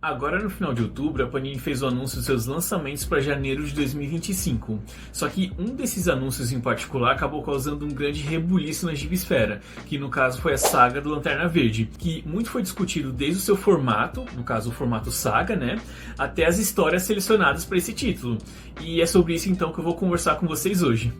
Agora no final de outubro, a Panini fez o anúncio dos seus lançamentos para janeiro de 2025. Só que um desses anúncios em particular acabou causando um grande rebuliço na gibisfera, que no caso foi a saga do Lanterna Verde, que muito foi discutido desde o seu formato, no caso o formato saga, né, até as histórias selecionadas para esse título. E é sobre isso então que eu vou conversar com vocês hoje.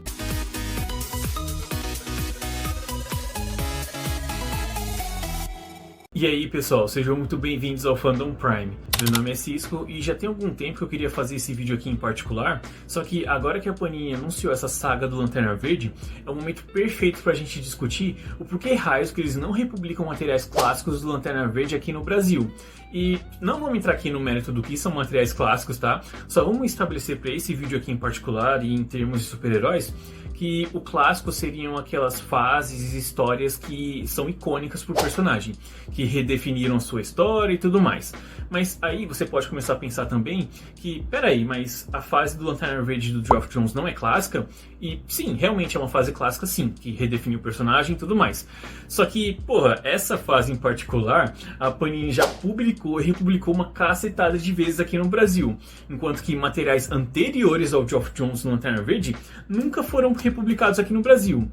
E aí pessoal, sejam muito bem-vindos ao Fandom Prime. Meu nome é Cisco e já tem algum tempo que eu queria fazer esse vídeo aqui em particular, só que agora que a Panini anunciou essa saga do Lanterna Verde, é o momento perfeito pra gente discutir o porquê raios que eles não republicam materiais clássicos do Lanterna Verde aqui no Brasil. E não vamos entrar aqui no mérito do que são materiais clássicos, tá? Só vamos estabelecer para esse vídeo aqui em particular e em termos de super-heróis, que o clássico seriam aquelas fases e histórias que são icônicas pro personagem, que redefiniram sua história e tudo mais. Mas aí você pode começar a pensar também que, peraí, mas a fase do Lanterna Verde do Geoff Johns não é clássica? E sim, realmente é uma fase clássica sim, que redefiniu o personagem e tudo mais. Só que, porra, essa fase em particular, a Panini já publicou e republicou uma cacetada de vezes aqui no Brasil, enquanto que materiais anteriores ao Geoff Johns no Lanterna Verde nunca foram republicados aqui no Brasil.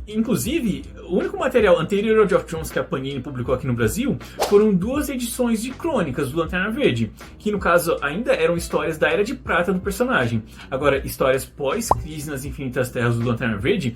Inclusive, o único material anterior ao Geoff Johns que a Panini publicou aqui no Brasil foram 2 edições de crônicas do Lanterna Verde, que no caso ainda eram histórias da Era de Prata do personagem. Agora, histórias pós-crise nas Infinitas Terras do Lanterna Verde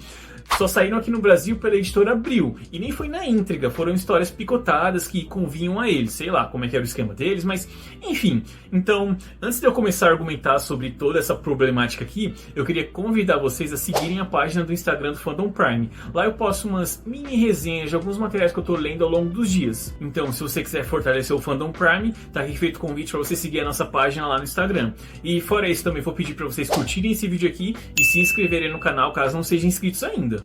só saíram aqui no Brasil pela editora Abril, e nem foi na íntegra, foram histórias picotadas que convinham a eles, sei lá como é que era o esquema deles, mas enfim. Então, antes de eu começar a argumentar sobre toda essa problemática aqui, eu queria convidar vocês a seguirem a página do Instagram do Fandom Prime. Lá eu posto umas mini resenhas de alguns materiais que eu tô lendo ao longo dos dias. Então, se você quiser fortalecer o Fandom Prime, tá aqui feito o convite para você seguir a nossa página lá no Instagram. E fora isso, também vou pedir para vocês curtirem esse vídeo aqui e se inscreverem no canal caso não sejam inscritos ainda.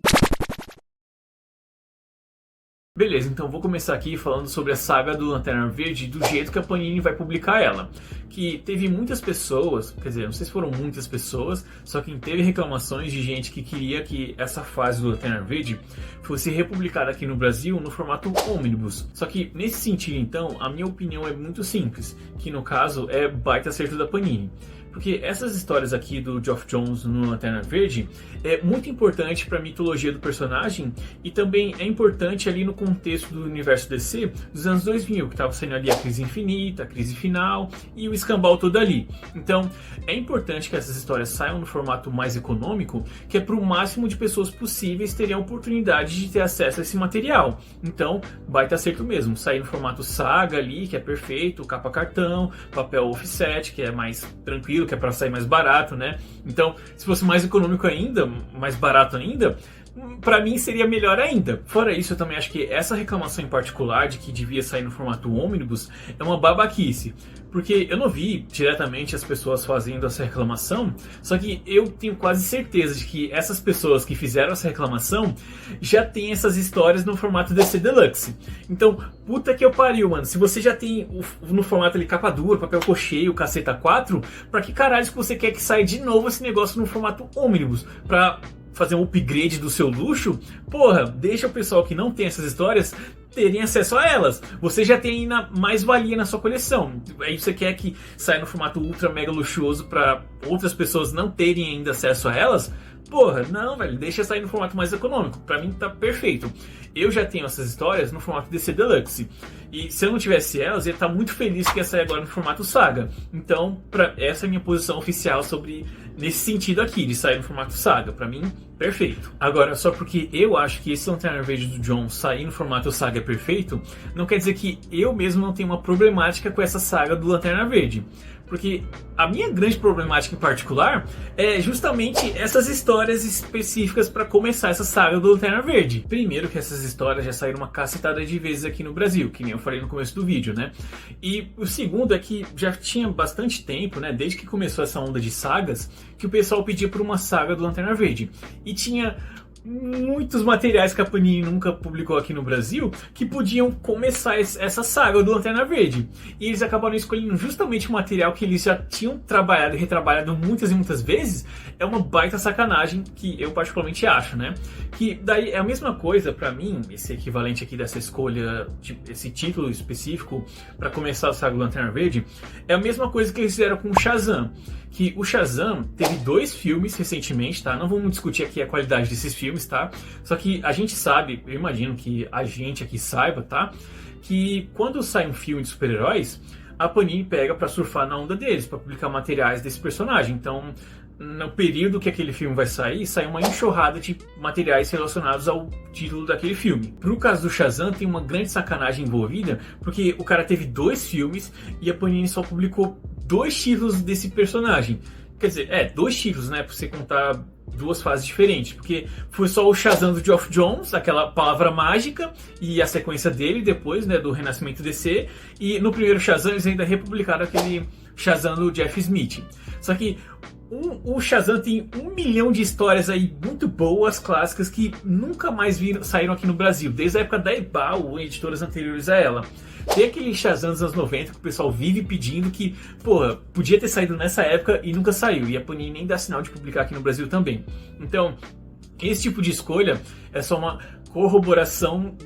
Beleza, então vou começar aqui falando sobre a saga do Lanterna Verde do jeito que a Panini vai publicar ela. Que teve muitas pessoas, quer dizer, não sei se foram muitas pessoas, só que teve reclamações de gente que queria que essa fase do Lanterna Verde fosse republicada aqui no Brasil no formato ônibus. Só que nesse sentido então, a minha opinião é muito simples, que no caso é baita acerto da Panini. Porque essas histórias aqui do Geoff Johns no Lanterna Verde é muito importante para a mitologia do personagem e também é importante ali no contexto do universo DC dos anos 2000, que estava sendo ali a Crise Infinita, a Crise Final e o escambau todo ali. Então é importante que essas histórias saiam no formato mais econômico, que é para o máximo de pessoas possíveis terem a oportunidade de ter acesso a esse material. Então vai estar certo mesmo, sair no formato saga ali, que é perfeito, capa cartão, papel offset, que é mais tranquilo, que é para sair mais barato, né? Então, se fosse mais econômico ainda, mais barato ainda, pra mim seria melhor ainda. Fora isso, eu também acho que essa reclamação em particular de que devia sair no formato ônibus é uma babaquice. Porque eu não vi diretamente as pessoas fazendo essa reclamação, só que eu tenho quase certeza de que essas pessoas que fizeram essa reclamação já têm essas histórias no formato DC Deluxe. Então, puta que eu pariu, mano. Se você já tem no formato ali capa dura, papel cocheio, caceta 4, pra que caralho que você quer que saia de novo esse negócio no formato ônibus? Pra fazer um upgrade do seu luxo? Porra, deixa o pessoal que não tem essas histórias terem acesso a elas. Você já tem ainda mais valia na sua coleção. Aí você quer que saia no formato ultra mega luxuoso para outras pessoas não terem ainda acesso a elas? Porra, não, velho, deixa sair no formato mais econômico. Pra mim tá perfeito. Eu já tenho essas histórias no formato DC Deluxe. E se eu não tivesse elas, eu ia estar muito feliz que ia sair agora no formato Saga. Então, essa é a minha posição oficial sobre nesse sentido aqui, de sair no formato Saga. Pra mim, perfeito. Agora, só porque eu acho que esse Lanterna Verde do John sair no formato Saga é perfeito, não quer dizer que eu mesmo não tenho uma problemática com essa saga do Lanterna Verde. Porque a minha grande problemática em particular é justamente essas histórias específicas para começar essa saga do Lanterna Verde. Primeiro que essas histórias já saíram uma cacetada de vezes aqui no Brasil, que nem eu falei no começo do vídeo, né? E o segundo é que já tinha bastante tempo, né, desde que começou essa onda de sagas, que o pessoal pedia por uma saga do Lanterna Verde. E tinha muitos materiais que a Panini nunca publicou aqui no Brasil que podiam começar essa saga do Lanterna Verde. E eles acabaram escolhendo justamente o material que eles já tinham trabalhado e retrabalhado muitas e muitas vezes. É uma baita sacanagem que eu particularmente acho, né? Que daí é a mesma coisa pra mim, esse equivalente aqui dessa escolha, esse título específico pra começar a saga do Lanterna Verde, é a mesma coisa que eles fizeram com o Shazam. Que o Shazam teve 2 filmes recentemente, tá? Não vamos discutir aqui a qualidade desses filmes, tá? Só que a gente sabe, eu imagino que a gente aqui saiba, tá? Que quando sai um filme de super-heróis, a Panini pega pra surfar na onda deles, pra publicar materiais desse personagem. Então, no período que aquele filme vai sair, sai uma enxurrada de materiais relacionados ao título daquele filme. Pro caso do Shazam, tem uma grande sacanagem envolvida, porque o cara teve 2 filmes e a Panini só publicou 2 títulos desse personagem. Quer dizer, 2 títulos, né? Pra você contar 2 fases diferentes. Porque foi só o Shazam do Geoff Johns, aquela palavra mágica, e a sequência dele depois, né? Do Renascimento DC. E no primeiro Shazam eles ainda republicaram aquele Shazam do Jeff Smith. Só que o Shazam tem 1 milhão de histórias aí muito boas, clássicas, que nunca mais saíram aqui no Brasil. Desde a época da Ebal ou editoras anteriores a ela. Tem aquele Shazam dos anos 90 que o pessoal vive pedindo que, porra, podia ter saído nessa época e nunca saiu. E a Panini nem dá sinal de publicar aqui no Brasil também. Então, esse tipo de escolha é só uma corroboração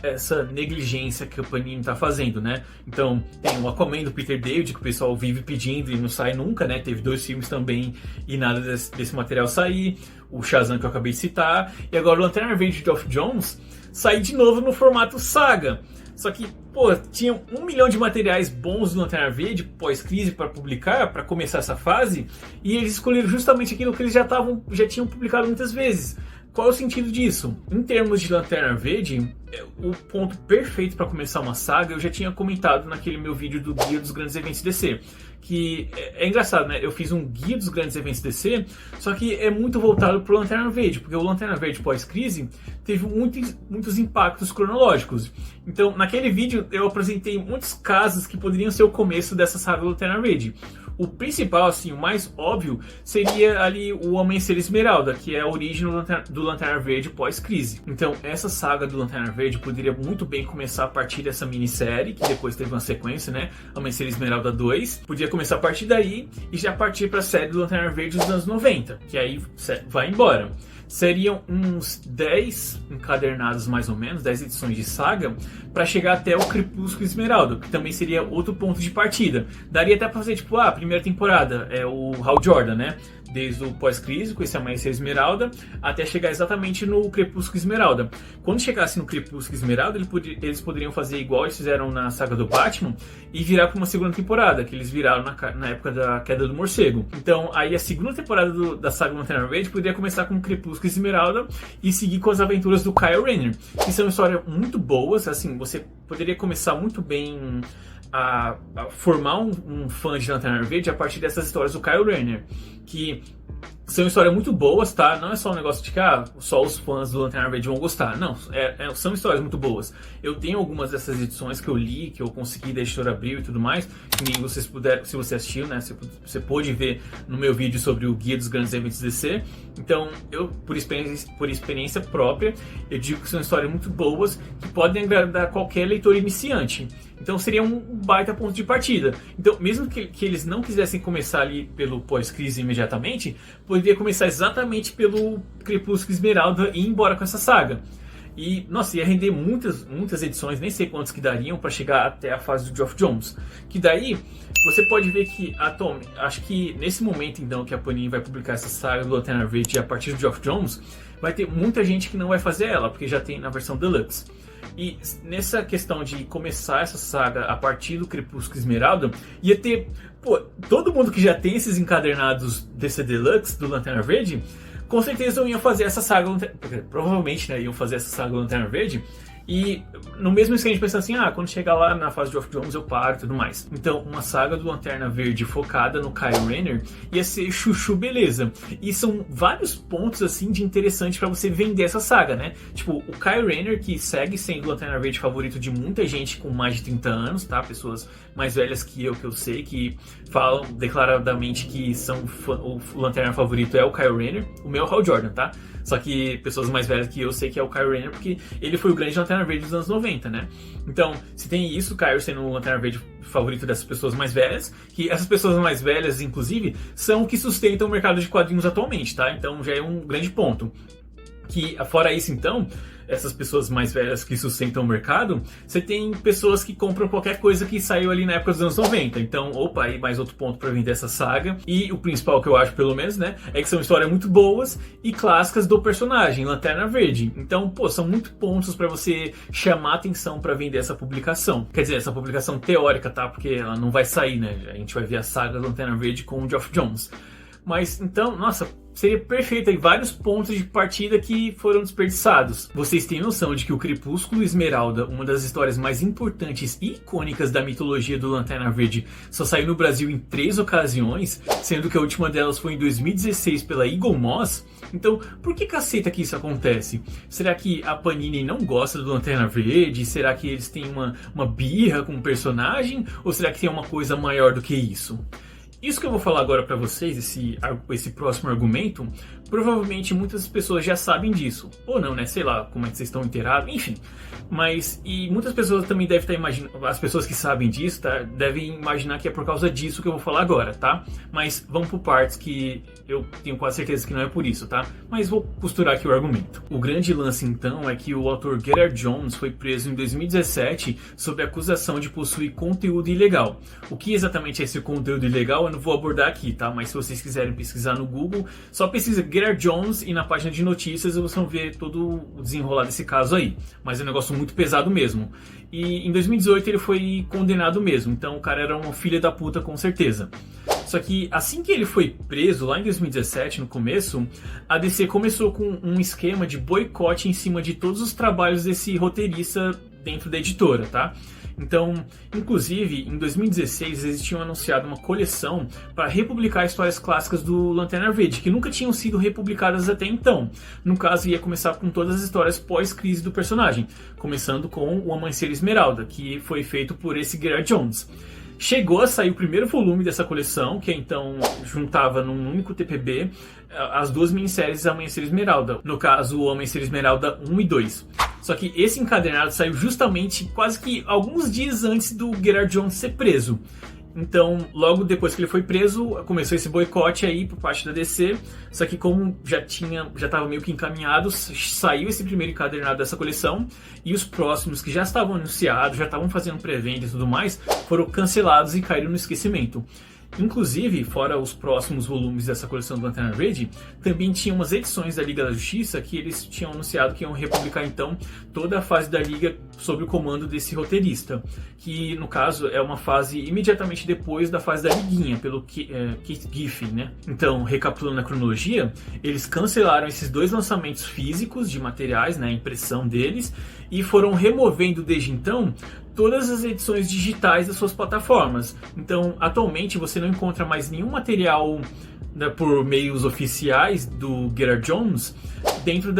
essa negligência que a Panini está fazendo, né? Então, tem o Aquaman do Peter David, que o pessoal vive pedindo e não sai nunca, né? Teve 2 filmes também e nada desse material sair. O Shazam que eu acabei de citar. E agora o Lanterna Verde de Geoff Johns sai de novo no formato saga. Só que, pô, tinham 1 milhão de materiais bons do Lanterna Verde pós-crise para publicar, para começar essa fase, e eles escolheram justamente aquilo que eles já tinham publicado muitas vezes. Qual é o sentido disso? Em termos de Lanterna Verde, o ponto perfeito para começar uma saga eu já tinha comentado naquele meu vídeo do Guia dos Grandes Eventos DC. Que é engraçado, né? Eu fiz um Guia dos Grandes Eventos DC, só que é muito voltado para o Lanterna Verde, porque o Lanterna Verde pós-crise teve muitos impactos cronológicos. Então, naquele vídeo eu apresentei muitos casos que poderiam ser o começo dessa saga do Lanterna Verde. O principal, assim, o mais óbvio, seria ali o Amanhecer Esmeralda, que é a origem do Lanterna Verde pós-crise. Então, essa saga do Lanterna Verde poderia muito bem começar a partir dessa minissérie, que depois teve uma sequência, né? Amanhecer Esmeralda 2. Podia começar a partir daí e já partir para a série do Lanterna Verde dos anos 90, que aí vai embora. Seriam uns 10 encadernados mais ou menos, 10 edições de saga, para chegar até o Crepúsculo Esmeralda, que também seria outro ponto de partida. Daria até para fazer, tipo, a primeira temporada é o Hal Jordan, né? Desde o pós-crise, com esse Amanhecer Esmeralda, até chegar exatamente no Crepúsculo Esmeralda. Quando chegasse no Crepúsculo Esmeralda, eles poderiam fazer igual eles fizeram na saga do Batman e virar para uma segunda temporada, que eles viraram na época da Queda do Morcego. Então, aí a segunda temporada da saga Lanterna Verde poderia começar com o Crepúsculo Esmeralda e seguir com as aventuras do Kyle Rayner, que são histórias muito boas. Assim, você poderia começar muito bem a formar um fã de Lanterna Verde a partir dessas histórias do Kyle Rayner, que são histórias muito boas, tá? Não é só um negócio de que só os fãs do Lanterna Verde vão gostar. Não, são histórias muito boas. Eu tenho algumas dessas edições que eu li, que eu consegui da editora Abril e tudo mais, que nem vocês puderam, se você assistiu, né? Você pôde ver no meu vídeo sobre o Guia dos Grandes Eventos DC. Então, eu, por experiência própria, eu digo que são histórias muito boas, que podem agradar qualquer leitor iniciante. Então seria um baita ponto de partida. Então, mesmo que eles não quisessem começar ali pelo pós-crise imediatamente, poderia começar exatamente pelo Crepúsculo Esmeralda e ir embora com essa saga. E, nossa, ia render muitas edições, nem sei quantas que dariam para chegar até a fase do Geoff Johns. Que daí, você pode ver que, acho que nesse momento então que a Panini vai publicar essa saga do Lanterna Verde a partir do Geoff Johns, vai ter muita gente que não vai fazer ela, porque já tem na versão Deluxe. E nessa questão de começar essa saga a partir do Crepúsculo Esmeralda, ia ter, todo mundo que já tem esses encadernados DC Deluxe do Lanterna Verde, com certeza iam fazer essa saga, provavelmente, né, iam fazer essa saga Lanterna Verde, E no mesmo esquema de pensar assim, quando chegar lá na fase de Geoff Johns eu paro e tudo mais. Então, uma saga do Lanterna Verde focada no Kyle Rayner ia ser chuchu beleza. E são vários pontos, assim, de interessante pra você vender essa saga, né? Tipo, o Kyle Rayner, que segue sendo o Lanterna Verde favorito de muita gente com mais de 30 anos, tá? Pessoas mais velhas que eu sei, que falam declaradamente que o Lanterna favorito é o Kyle Rayner. O meu é o Hal Jordan, tá? Só que pessoas mais velhas que eu sei que é o Kyle Rayner, porque ele foi o grande Lanterna Verde dos anos 90, né? Então, se tem isso, o Kyle sendo o Lanterna Verde favorito dessas pessoas mais velhas, que essas pessoas mais velhas, inclusive, são o que sustentam o mercado de quadrinhos atualmente, tá? Então já é um grande ponto. Que, fora isso, então, essas pessoas mais velhas que sustentam o mercado, você tem pessoas que compram qualquer coisa que saiu ali na época dos anos 90. Então, aí mais outro ponto pra vender essa saga. E o principal que eu acho, pelo menos, né, é que são histórias muito boas e clássicas do personagem, Lanterna Verde. Então, são muito pontos pra você chamar atenção pra vender essa publicação. Quer dizer, essa publicação teórica, tá? Porque ela não vai sair, né? A gente vai ver a saga Lanterna Verde com o Geoff Johns. Mas, então, nossa, seria perfeito aí, vários pontos de partida que foram desperdiçados. Vocês têm noção de que o Crepúsculo Esmeralda, uma das histórias mais importantes e icônicas da mitologia do Lanterna Verde, só saiu no Brasil em 3 ocasiões, sendo que a última delas foi em 2016 pela Eagle Moss? Então, por que caceta que isso acontece? Será que a Panini não gosta do Lanterna Verde? Será que eles têm uma birra com o personagem? Ou será que tem uma coisa maior do que isso? Isso que eu vou falar agora pra vocês, esse próximo argumento, provavelmente muitas pessoas já sabem disso. Ou não, né? Sei lá como é que vocês estão inteirados, enfim. E muitas pessoas também devem estar imaginando, as pessoas que sabem disso, tá, devem imaginar que é por causa disso que eu vou falar agora, tá? Mas vamos por partes que eu tenho quase certeza que não é por isso, tá? Mas vou costurar aqui o argumento. O grande lance, então, é que o autor Gerard Jones foi preso em 2017 sob acusação de possuir conteúdo ilegal. O que exatamente é esse conteúdo ilegal eu não vou abordar aqui, tá? Mas se vocês quiserem pesquisar no Google, só pesquisa Gerard Jones e na página de notícias vocês vão ver todo o desenrolar desse caso aí. Mas é um negócio muito pesado mesmo. E em 2018 ele foi condenado mesmo, então o cara era uma filha da puta com certeza. Só que assim que ele foi preso, lá em 2017, no começo, a DC começou com um esquema de boicote em cima de todos os trabalhos desse roteirista dentro da editora, tá? Então, inclusive, em 2016 eles tinham anunciado uma coleção para republicar histórias clássicas do Lanterna Verde, que nunca tinham sido republicadas até então. No caso, ia começar com todas as histórias pós-crise do personagem, começando com O Amanhecer Esmeralda, que foi feito por esse Gerard Jones. Chegou a sair o primeiro volume dessa coleção, que então juntava num único TPB as duas minisséries Amanhecer Esmeralda. No caso, o Amanhecer Esmeralda 1 e 2. Só que esse encadernado saiu justamente quase que alguns dias antes do Gerard Jones ser preso. Então, logo depois que ele foi preso, começou esse boicote aí por parte da DC. Só que como já estava meio que encaminhado, saiu esse primeiro encadernado dessa coleção. E os próximos que já estavam anunciados, já estavam fazendo pré-venda e tudo mais, foram cancelados e caíram no esquecimento. Inclusive, fora os próximos volumes dessa coleção do Lanterna Verde, também tinha umas edições da Liga da Justiça que eles tinham anunciado que iam republicar então toda a fase da Liga sob o comando desse roteirista, que no caso é uma fase imediatamente depois da fase da Liguinha, pelo Keith Giffen, né? Então, recapitulando a cronologia, eles cancelaram esses dois lançamentos físicos de materiais, né, a impressão deles, e foram removendo desde então todas as edições digitais das suas plataformas. Então, atualmente você não encontra mais nenhum material, né, por meios oficiais do Gerard Jones dentro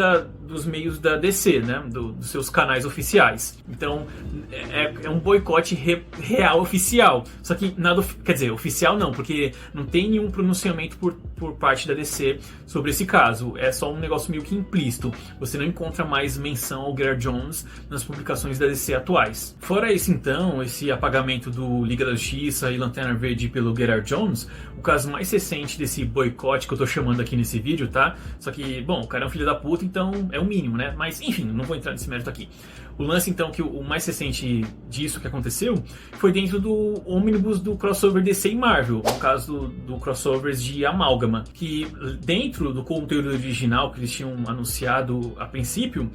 dos meios da DC, né, dos seus canais oficiais. Então é um boicote real oficial. Só que nada, quer dizer, oficial não, porque não tem nenhum pronunciamento por parte da DC sobre esse caso. É só um negócio meio que implícito. Você não encontra mais menção ao Gerard Jones nas publicações da DC atuais. Fora isso, então, esse apagamento do Liga da Justiça e Lanterna Verde pelo Gerard Jones, o caso mais recente desse boicote que eu tô chamando aqui nesse vídeo, tá? Só que, bom, o cara é um filho da puta, então é o mínimo, né? Mas, enfim, não vou entrar nesse mérito aqui. O lance, então, que o mais recente disso que aconteceu foi dentro do ônibus do crossover DC e Marvel, no caso do crossovers de Amálgama, que dentro do conteúdo original que eles tinham anunciado a princípio,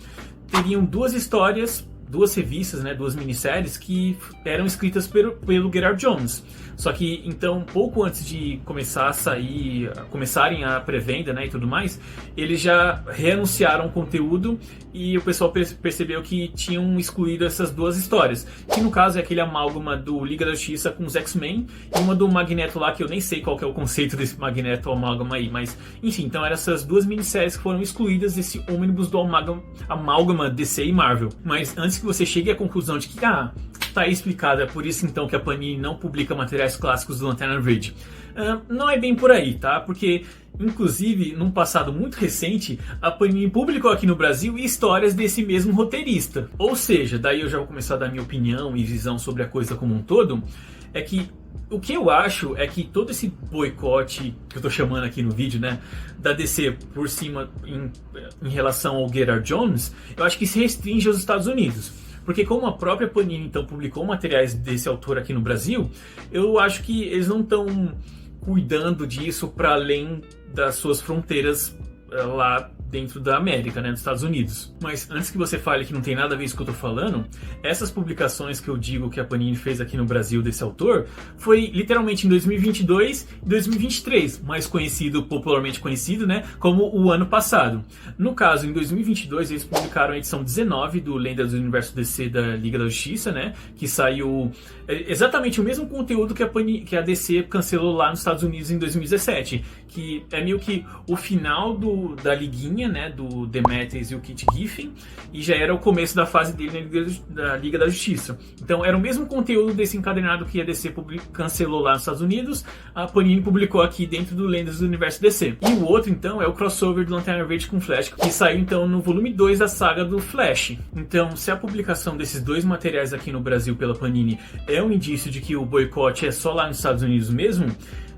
teriam duas histórias duas revistas, né, duas minisséries que eram escritas pelo Gerard Jones. Só que então, pouco antes de começar a sair, começarem a pré-venda, né, e tudo mais, eles já reanunciaram o conteúdo e o pessoal percebeu que tinham excluído essas duas histórias, que no caso é aquele amálgama do Liga da Justiça com os X-Men e uma do Magneto lá, que eu nem sei qual que é o conceito desse Magneto amálgama aí, mas enfim, então eram essas duas minisséries que foram excluídas desse ônibus do amálgama DC e Marvel. Mas antes que você chegue à conclusão de que tá aí explicado, é por isso então que a Panini não publica materiais clássicos do Lanterna Verde. Não é bem por aí, tá? Porque, inclusive, num passado muito recente, a Panini publicou aqui no Brasil histórias desse mesmo roteirista. Ou seja, daí eu já vou começar a dar minha opinião e visão sobre a coisa como um todo, é que o que eu acho é que todo esse boicote que eu tô chamando aqui no vídeo, né, da DC por cima em relação ao Gerard Jones, eu acho que se restringe aos Estados Unidos. Porque como a própria Panini então publicou materiais desse autor aqui no Brasil, eu acho que eles não estão cuidando disso para além das suas fronteiras lá dentro da América, né, dos Estados Unidos. Mas antes que você fale que não tem nada a ver com isso que eu tô falando, essas publicações que eu digo que a Panini fez aqui no Brasil desse autor, foi literalmente em 2022 e 2023, mais conhecido, popularmente conhecido, né, como o ano passado. No caso, em 2022, eles publicaram a edição 19 do Lendas do Universo DC da Liga da Justiça, né, que saiu exatamente o mesmo conteúdo que a DC cancelou lá nos Estados Unidos em 2017, que é meio que o final da liguinha, né, do Demetrius e o Kit Giffen, e já era o começo da fase dele na Liga da Justiça. Então era o mesmo conteúdo desse encadernado que a DC cancelou lá nos Estados Unidos, a Panini publicou aqui dentro do Lendas do Universo DC. E o outro então é o crossover do Lanterna Verde com Flash, que saiu então no volume 2 da saga do Flash. Então, se a publicação desses dois materiais aqui no Brasil pela Panini é um indício de que o boicote é só lá nos Estados Unidos mesmo,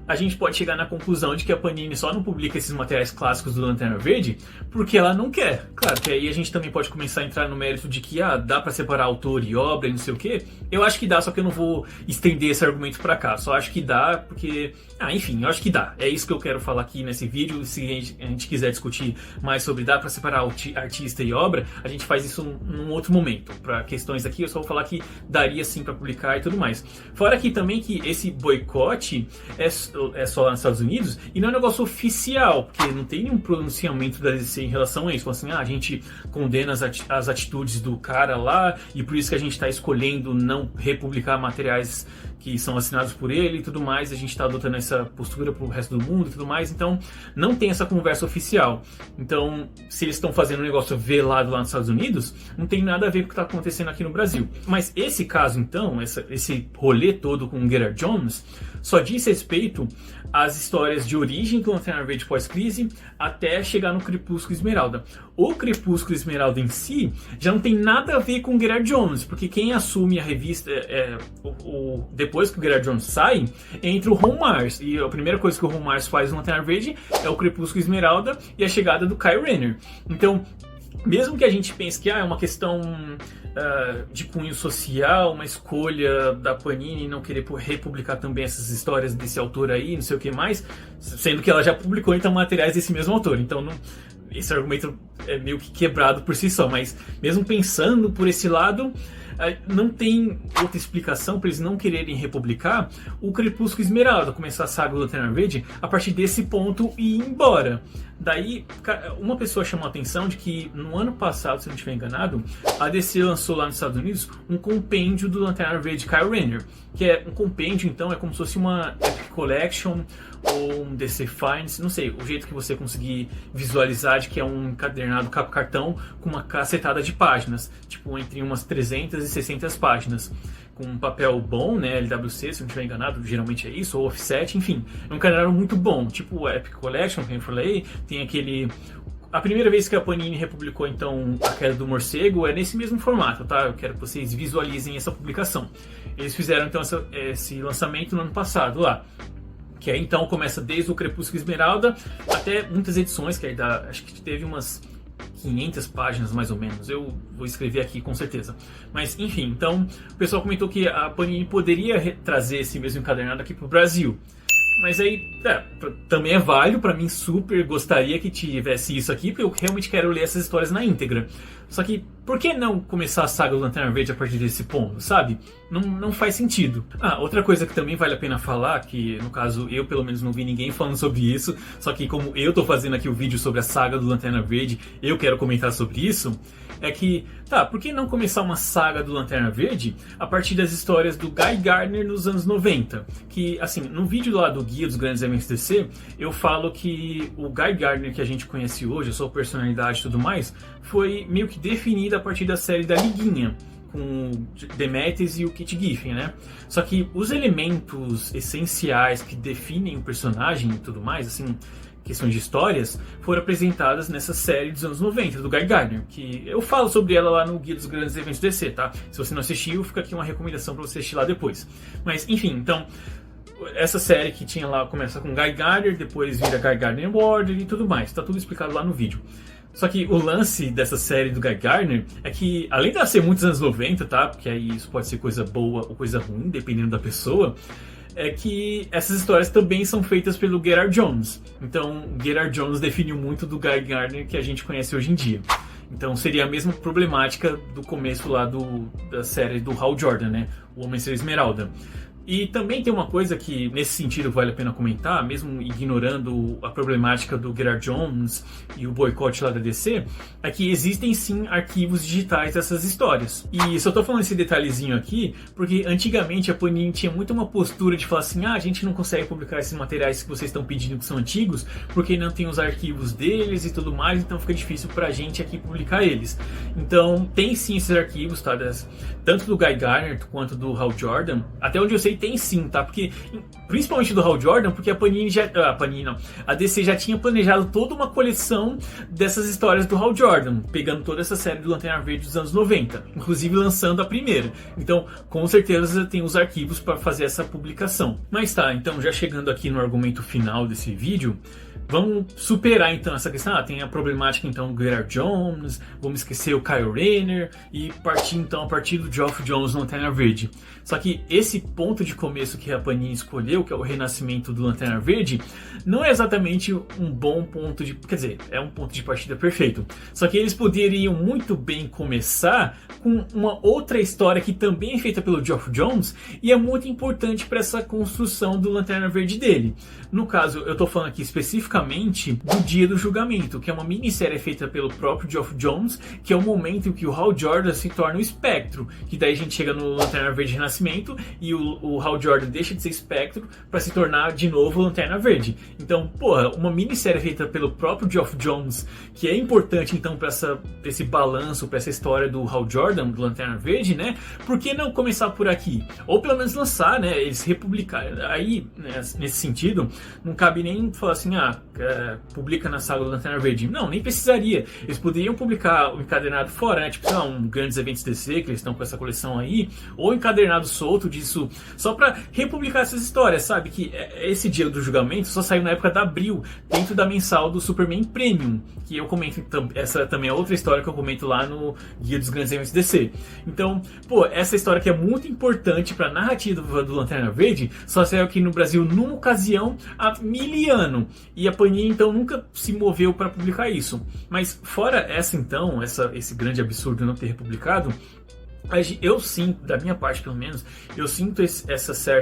a gente pode chegar na conclusão de que a Panini só não publica esses materiais clássicos do Lanterna Verde porque ela não quer. Claro que aí a gente também pode começar a entrar no mérito de que dá pra separar autor e obra e não sei o que. Eu acho que dá, só que eu não vou estender esse argumento pra cá. Só acho que dá porque... enfim, eu acho que dá. É isso que eu quero falar aqui nesse vídeo. Se a gente quiser discutir mais sobre dá pra separar artista e obra, a gente faz isso num outro momento. Pra questões aqui, eu só vou falar que daria sim pra publicar e tudo mais. Fora aqui também que esse boicote é só lá nos Estados Unidos e não é um negócio oficial, porque não tem nenhum pronunciamento da DC em relação a isso. Assim, a gente condena as atitudes do cara lá e por isso que a gente está escolhendo não republicar materiais que são assinados por ele e tudo mais, a gente está adotando essa postura para o resto do mundo e tudo mais, então não tem essa conversa oficial. Então, se eles estão fazendo um negócio velado lá nos Estados Unidos, não tem nada a ver com o que está acontecendo aqui no Brasil. Mas esse caso, então, esse rolê todo com o Gerard Jones, só diz respeito às histórias de origem do Lanterna Verde pós-crise até chegar no Crepúsculo Esmeralda. O Crepúsculo Esmeralda em si já não tem nada a ver com o Gerard Jones, porque quem assume a revista depois que o Gerard Jones sai, entra o Ron Marz. E a primeira coisa que o Ron Marz faz no Lanterna Verde é o Crepúsculo Esmeralda e a chegada do Kyle Rayner. Então, mesmo que a gente pense que é uma questão de cunho social, uma escolha da Panini não querer republicar também essas histórias desse autor aí, não sei o que mais, sendo que ela já publicou então materiais desse mesmo autor. Então, esse argumento é meio que quebrado por si só, mas mesmo pensando por esse lado, não tem outra explicação para eles não quererem republicar o Crepúsculo Esmeralda, começar a saga do Lanterna Verde a partir desse ponto e ir embora. Daí, uma pessoa chamou a atenção de que no ano passado, se não estiver enganado, a DC lançou lá nos Estados Unidos um compêndio do Lanterna Verde Kyle Rayner, que é um compêndio, então é como se fosse uma Epic Collection ou um DC Finds, não sei, o jeito que você conseguir visualizar de que é um encadernado capa cartão com uma cacetada de páginas, tipo entre umas 300 e 600 páginas, com um papel bom, né, LWC, se não estiver enganado, geralmente é isso, ou offset, enfim, é um encadernado muito bom, tipo o Epic Collection, que eu falei, tem aquele... A primeira vez que a Panini republicou, então, A Queda do Morcego é nesse mesmo formato, tá? Eu quero que vocês visualizem essa publicação. Eles fizeram, então, esse lançamento no ano passado, lá. Que aí, então, começa desde o Crepúsculo Esmeralda até muitas edições, que aí acho que teve umas 500 páginas, mais ou menos. Eu vou escrever aqui, com certeza. Mas, enfim, então, o pessoal comentou que a Panini poderia trazer esse mesmo encadernado aqui pro Brasil. Mas aí, também é válido, pra mim super gostaria que tivesse isso aqui, porque eu realmente quero ler essas histórias na íntegra. Só que por que não começar a saga do Lanterna Verde a partir desse ponto, sabe? Não faz sentido. Outra coisa que também vale a pena falar, que no caso eu pelo menos não vi ninguém falando sobre isso, só que como eu tô fazendo aqui o vídeo sobre a saga do Lanterna Verde, eu quero comentar sobre isso, é que, por que não começar uma saga do Lanterna Verde a partir das histórias do Guy Gardner nos anos 90? Que, assim, no vídeo lá do Guia dos Grandes Eventos DC, eu falo que o Guy Gardner que a gente conhece hoje, a sua personalidade e tudo mais, foi meio que definido a partir da série da Liguinha, com o Demetrius e o Kit Giffen, né? Só que os elementos essenciais que definem o personagem e tudo mais, assim, questões de histórias, foram apresentadas nessa série dos anos 90, do Guy Gardner, que eu falo sobre ela lá no Guia dos Grandes Eventos DC, tá? Se você não assistiu, fica aqui uma recomendação para você assistir lá depois. Mas, enfim, então, essa série que tinha lá, começa com Guy Gardner, depois vira Guy Gardner Ward e tudo mais, tá tudo explicado lá no vídeo. Só que o lance dessa série do Guy Gardner é que, além de ela ser muitos anos 90, tá? Porque aí isso pode ser coisa boa ou coisa ruim, dependendo da pessoa, é que essas histórias também são feitas pelo Gerard Jones. Então, Gerard Jones definiu muito do Guy Gardner que a gente conhece hoje em dia. Então seria a mesma problemática do começo lá da série do Hal Jordan, né? O Homem-Ser Esmeralda. E também tem uma coisa que, nesse sentido, vale a pena comentar, mesmo ignorando a problemática do Gerard Jones e o boicote lá da DC, é que existem sim arquivos digitais dessas histórias. E só tô falando esse detalhezinho aqui, porque antigamente a Panini tinha muito uma postura de falar assim, a gente não consegue publicar esses materiais que vocês estão pedindo que são antigos, porque não tem os arquivos deles e tudo mais, então fica difícil pra gente aqui publicar eles. Então tem sim esses arquivos, tá? Tanto do Guy Gardner quanto do Hal Jordan, até onde eu sei tem sim, tá? Porque, principalmente do Hal Jordan, porque a DC já tinha planejado toda uma coleção dessas histórias do Hal Jordan, pegando toda essa série do Lanterna Verde dos anos 90, inclusive lançando a primeira. Então, com certeza tem os arquivos para fazer essa publicação. Mas tá, então já chegando aqui no argumento final desse vídeo, vamos superar então essa questão. Tem a problemática então do Gerard Jones, vamos esquecer o Kyle Rayner e partir então a partir do Geoff Jones no Lanterna Verde. Só que esse ponto de começo que a Panini escolheu, que é o renascimento do Lanterna Verde, não é exatamente um bom ponto de... Quer dizer, é um ponto de partida perfeito. Só que eles poderiam muito bem começar com uma outra história que também é feita pelo Geoff Jones e é muito importante para essa construção do Lanterna Verde dele. No caso, eu tô falando aqui especificamente do Dia do Julgamento, que é uma minissérie feita pelo próprio Geoff Jones, que é o momento em que o Hal Jordan se torna o Espectro, que daí a gente chega no Lanterna Verde Renascimento e o Hal Jordan deixa de ser Espectro para se tornar de novo Lanterna Verde. Então, uma minissérie feita pelo próprio Geoff Jones, que é importante então para esse balanço, para essa história do Hal Jordan, do Lanterna Verde, né? Por que não começar por aqui? Ou pelo menos lançar, né? Eles republicarem. Aí, né, nesse sentido, não cabe nem falar assim, publica na saga do Lanterna Verde. Não, nem precisaria. Eles poderiam publicar o encadernado fora, né? Tipo, Grandes Eventos DC, que eles estão com essa coleção aí, ou encadernado solto disso, só pra republicar essas histórias, sabe? Que esse Dia do Julgamento só saiu na época da Abril, dentro da mensal do Superman Premium, que eu comento, essa também é outra história que eu comento lá no Guia dos Grandes Eventos DC. Então, essa história que é muito importante pra narrativa do Lanterna Verde, só saiu aqui no Brasil numa ocasião há 1000 anos, e a Panini então nunca se moveu pra publicar isso. Mas fora esse grande absurdo não ter republicado, eu sinto, da minha parte pelo menos, eu sinto essa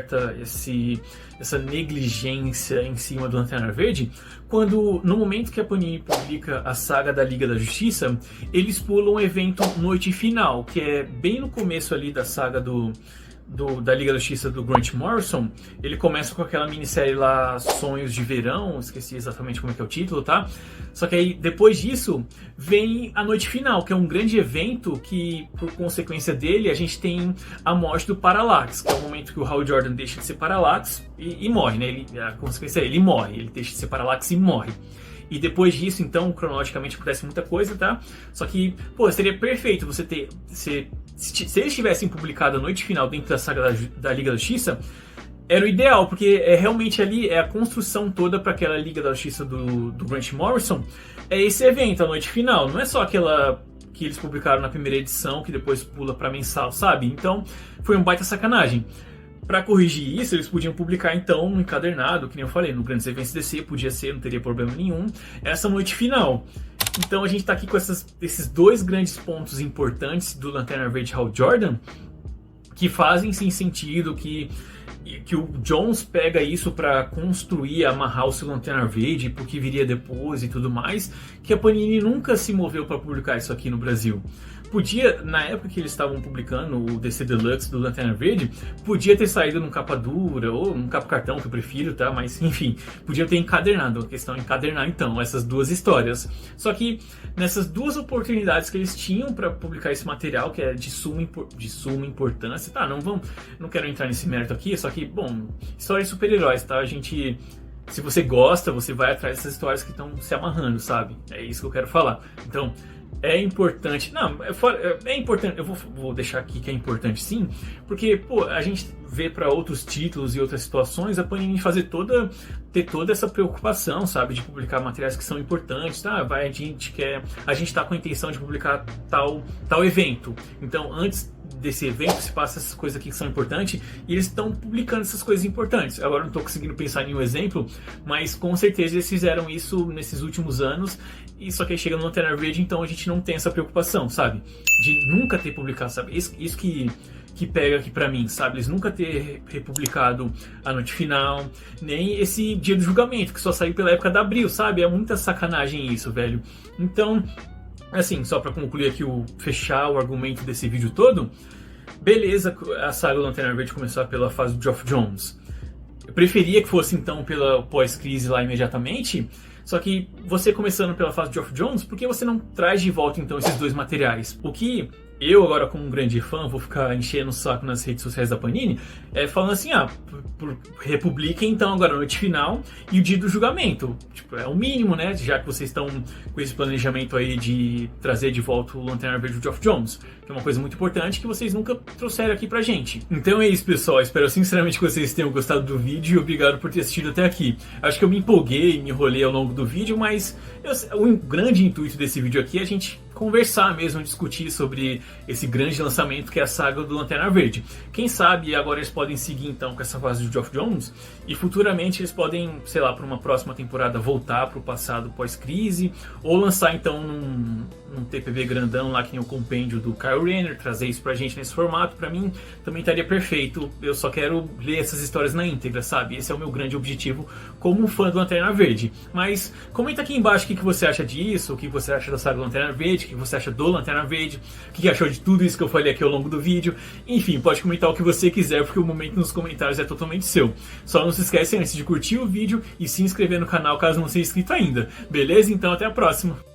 negligência em cima do Lanterna Verde, quando no momento que a Panini publica a saga da Liga da Justiça, eles pulam um evento Noite Final, que é bem no começo ali da saga da Liga da Justiça do Grant Morrison. Ele começa com aquela minissérie lá, Sonhos de Verão, esqueci exatamente como é que é o título, tá? Só que aí, depois disso, vem a Noite Final, que é um grande evento que, por consequência dele, a gente tem a morte do Parallax, que é o momento que o Hal Jordan deixa de ser Parallax e morre, né? A consequência é ele morre, ele deixa de ser Parallax e morre. E depois disso, então, cronologicamente acontece muita coisa, tá? Só que, seria perfeito você ter... Se eles tivessem publicado a Noite Final dentro da saga da Liga da Justiça, era o ideal, porque realmente ali é a construção toda para aquela Liga da Justiça do Grant Morrison. É esse evento, a Noite Final. Não é só aquela que eles publicaram na primeira edição, que depois pula para mensal, sabe? Então, foi um baita sacanagem. Para corrigir isso, eles podiam publicar então no encadernado, que nem eu falei, no Grandes Eventos DC, podia ser, não teria problema nenhum, essa Noite Final. Então a gente tá aqui com esses dois grandes pontos importantes do Lanterna Verde Hal Jordan, que fazem sim sentido, que o Jones pega isso para construir, amarrar o seu Lanterna Verde pro que viria depois e tudo mais, que a Panini nunca se moveu para publicar isso aqui no Brasil. Podia, na época que eles estavam publicando o DC Deluxe do Lanterna Verde, podia ter saído num capa dura ou num capa cartão, que eu prefiro, tá? Mas enfim, podia ter encadernado. A questão é encadernar então essas duas histórias. Só que nessas duas oportunidades que eles tinham para publicar esse material, que é de suma importância, tá? Não quero entrar nesse mérito aqui, só que, bom, histórias de super-heróis, tá? Se você gosta, você vai atrás dessas histórias que estão se amarrando, sabe? É isso que eu quero falar. Então, é importante. Não, é importante. Eu vou deixar aqui que é importante sim, porque pô, a gente vê para outros títulos e outras situações a Panini ter toda essa preocupação, sabe, de publicar materiais que são importantes. Tá? A gente tá com a intenção de publicar tal evento. Então, antes desse evento se passa essas coisas aqui que são importantes e eles estão publicando essas coisas importantes. Agora não estou conseguindo pensar em nenhum exemplo, mas com certeza eles fizeram isso nesses últimos anos, e só que aí chega no Lanterna Verde, então a gente não tem essa preocupação, sabe? De nunca ter publicado, sabe? Isso que pega aqui pra mim, sabe? Eles nunca ter republicado a Noite Final, nem esse Dia do Julgamento, que só saiu pela época da Abril, sabe? É muita sacanagem isso, velho. Então, assim, só pra concluir aqui, fechar o argumento desse vídeo todo, beleza, a saga do Lanterna Verde começar pela fase do Geoff Johns. Eu preferia que fosse então pela pós-crise lá imediatamente, só que você começando pela fase do Geoff Johns, por que você não traz de volta então esses dois materiais? O que eu agora, como um grande fã, vou ficar enchendo o saco nas redes sociais da Panini, falando assim, republiquem então agora a Noite Final e o Dia do Julgamento. Tipo, é o mínimo, né? Já que vocês estão com esse planejamento aí de trazer de volta o Lanterna Verde do Geoff Johns, que é uma coisa muito importante que vocês nunca trouxeram aqui pra gente. Então é isso, pessoal. Espero sinceramente que vocês tenham gostado do vídeo e obrigado por ter assistido até aqui. Acho que eu me empolguei, me enrolei ao longo do vídeo, mas o grande intuito desse vídeo aqui é a gente conversar mesmo, discutir sobre esse grande lançamento que é a saga do Lanterna Verde. Quem sabe agora eles podem seguir então com essa fase do Geoff Johns e futuramente eles podem, sei lá, para uma próxima temporada voltar para o passado pós-crise ou lançar então num TPB grandão lá que nem o compêndio do Kyle Rayner, trazer isso pra gente nesse formato. Pra mim também estaria perfeito. Eu só quero ler essas histórias na íntegra, sabe? Esse é o meu grande objetivo como um fã do Lanterna Verde. Mas comenta aqui embaixo o que você acha disso, o que você acha da saga do Lanterna Verde, o que você acha do Lanterna Verde, o que achou de tudo isso que eu falei aqui ao longo do vídeo. Enfim, pode comentar o que você quiser, porque o momento nos comentários é totalmente seu. Só não se esquece antes de curtir o vídeo e se inscrever no canal caso não seja inscrito ainda. Beleza? Então até a próxima!